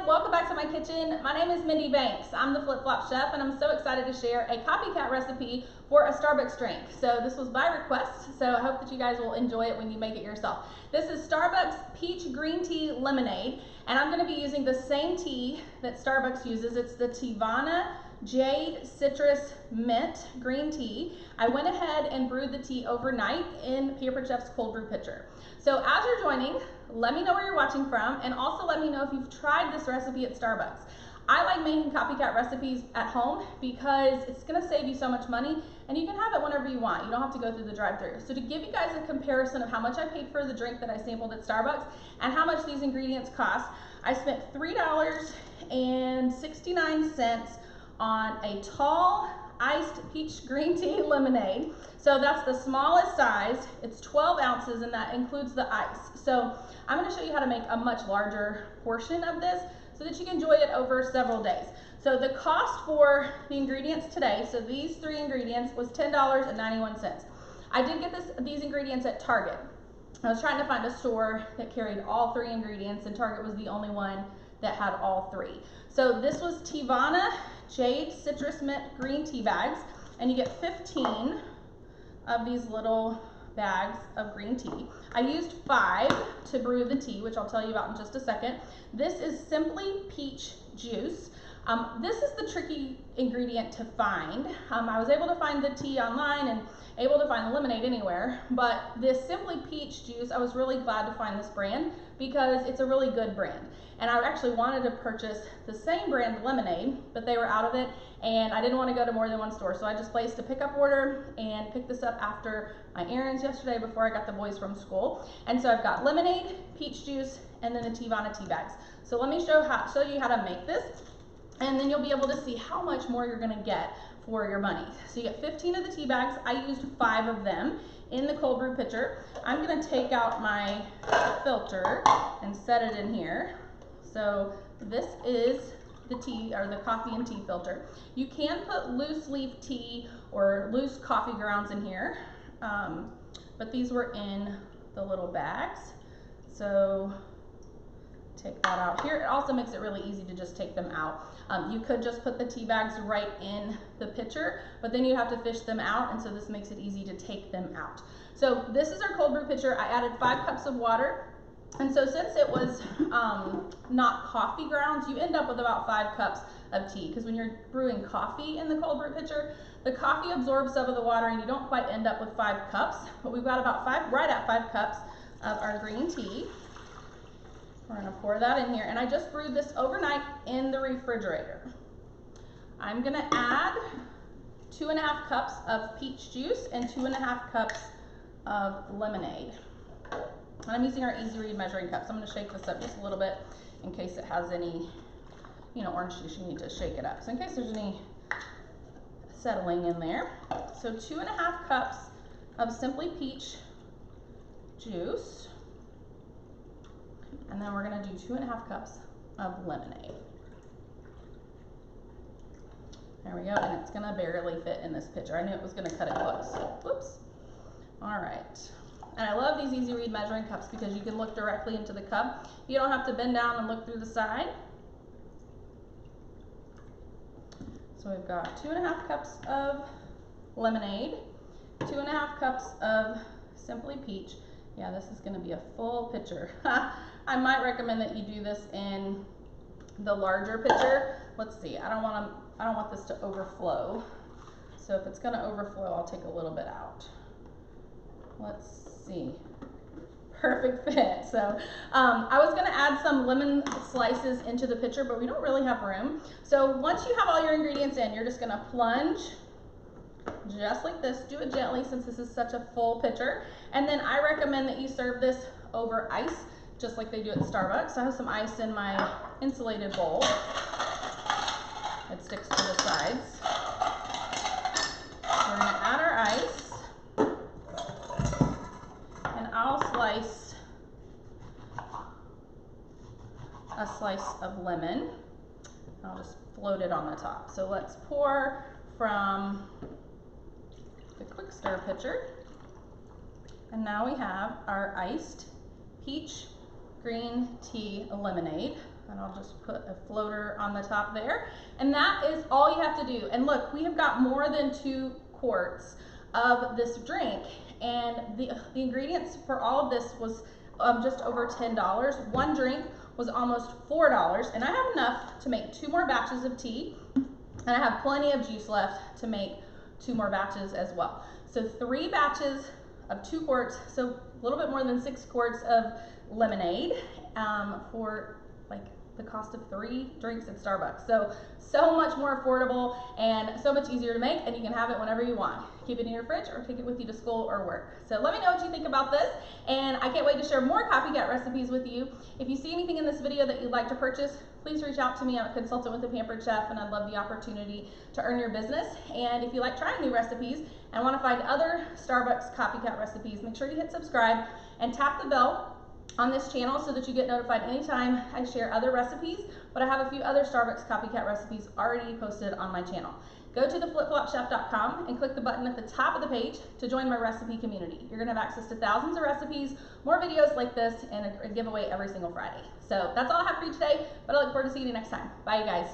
welcome back to my kitchen. My name is Mindy Banks. I'm the Flip Flop Chef and I'm so excited to share a Copycat recipe for a Starbucks drink. So this was by request, so I hope that you guys will enjoy it when you make it yourself. This is Starbucks Peach Green Tea Lemonade, and I'm going to be using the same tea that Starbucks uses. It's the Tivana Jade Citrus Mint Green Tea. I went ahead and brewed the tea overnight in Pampered Chef's cold brew pitcher. So as you're joining, let me know where you're watching from, and also let me know if you've tried this recipe at Starbucks. I like making Copycat recipes at home because it's going to save you so much money, and you can have it whenever you want. You don't have to go through the drive-thru. So to give you guys a comparison of how much I paid for the drink that I sampled at Starbucks and how much these ingredients cost, I spent $3.69 on a tall iced peach green tea lemonade. So that's the smallest size. It's 12 ounces and that includes the ice. So I'm going to show you how to make a much larger portion of this so that you can enjoy it over several days. So the cost for the ingredients today, so these three ingredients, was $10.91. I did get these ingredients at Target. I was trying to find a store that carried all three ingredients, and Target was the only one that had all three. So this was Tivana Jade Citrus Mint green tea bags, and you get 15 of these little bags of green tea. I used 5 to brew the tea, which I'll tell you about in just a second. This is simply peach juice. This is the tricky ingredient to find. I was able to find the tea online and able to find the lemonade anywhere, but this Simply Peach juice, I was really glad to find this brand because it's a really good brand. And I actually wanted to purchase the same brand lemonade, but they were out of it, and I didn't want to go to more than one store. So I just placed a pickup order and picked this up after my errands yesterday before I got the boys from school. And so I've got lemonade, peach juice, and then the Tivana tea bags. So let me show you how to make this, and then you'll be able to see how much more you're going to get for your money. So you get 15 of the tea bags. I used 5 of them in the cold brew pitcher. I'm going to take out my filter and set it in here. So this is the tea, or the coffee and tea filter. You can put loose leaf tea or loose coffee grounds in here, but these were in the little bags. So take that out here. It also makes it really easy to just take them out. You could just put the tea bags right in the pitcher, but then you have to fish them out, and so this makes it easy to take them out. So this is our cold brew pitcher. I added 5 cups of water, and so since it was not coffee grounds, you end up with about 5 cups of tea, because when you're brewing coffee in the cold brew pitcher, the coffee absorbs some of the water and you don't quite end up with 5 cups, but we've got about right at 5 cups of our green tea. We're going to pour that in here, and I just brewed this overnight in the refrigerator. I'm going to add 2.5 cups of peach juice and 2.5 cups of lemonade. And I'm using our Easy Read measuring cups. I'm going to shake this up just a little bit in case it has any, orange juice. You need to shake it up. So in case there's any settling in there. So 2.5 cups of Simply Peach juice. And then we're going to do 2.5 cups of lemonade. There we go, and it's going to barely fit in this pitcher. I knew it was going to cut it close. Whoops. All right. And I love these Easy Read measuring cups because you can look directly into the cup. You don't have to bend down and look through the side. So we've got 2.5 cups of lemonade, 2.5 cups of Simply Peach. Yeah, this is going to be a full pitcher. I might recommend that you do this in the larger pitcher. Let's see. I don't want this to overflow. So if it's going to overflow, I'll take a little bit out. Let's see. Perfect fit. So I was going to add some lemon slices into the pitcher, but we don't really have room. So once you have all your ingredients in, you're just going to plunge just like this. Do it gently since this is such a full pitcher. And then I recommend that you serve this over ice, just like they do at Starbucks. I have some ice in my insulated bowl. It sticks to the sides. We're going to add our ice. And I'll slice a slice of lemon. I'll just float it on the top. So let's pour from the quick stir pitcher. And now we have our iced peach green tea lemonade. And I'll just put a floater on the top there. And that is all you have to do. And look, we have got more than 2 quarts of this drink. And the ingredients for all of this was just over $10. One drink was almost $4. And I have enough to make 2 more batches of tea. And I have plenty of juice left to make 2 more batches as well. So 3 batches of 2 quarts, so a little bit more than 6 quarts of lemonade for like the cost of 3 drinks at Starbucks. So much more affordable and so much easier to make, and you can have it whenever you want. Keep it in your fridge or take it with you to school or work. So let me know what you think about this, and I can't wait to share more Copycat recipes with you. If you see anything in this video that you'd like to purchase, please reach out to me. I'm a consultant with the Pampered Chef, and I'd love the opportunity to earn your business. And if you like trying new recipes and want to find other Starbucks Copycat recipes, make sure you hit subscribe and tap the bell on this channel so that you get notified anytime I share other recipes, but I have a few other Starbucks Copycat recipes already posted on my channel. Go to theflipflopchef.com and click the button at the top of the page to join my recipe community. You're gonna have access to thousands of recipes, more videos like this, and a giveaway every single Friday. So that's all I have for you today, but I look forward to seeing you next time. Bye, you guys.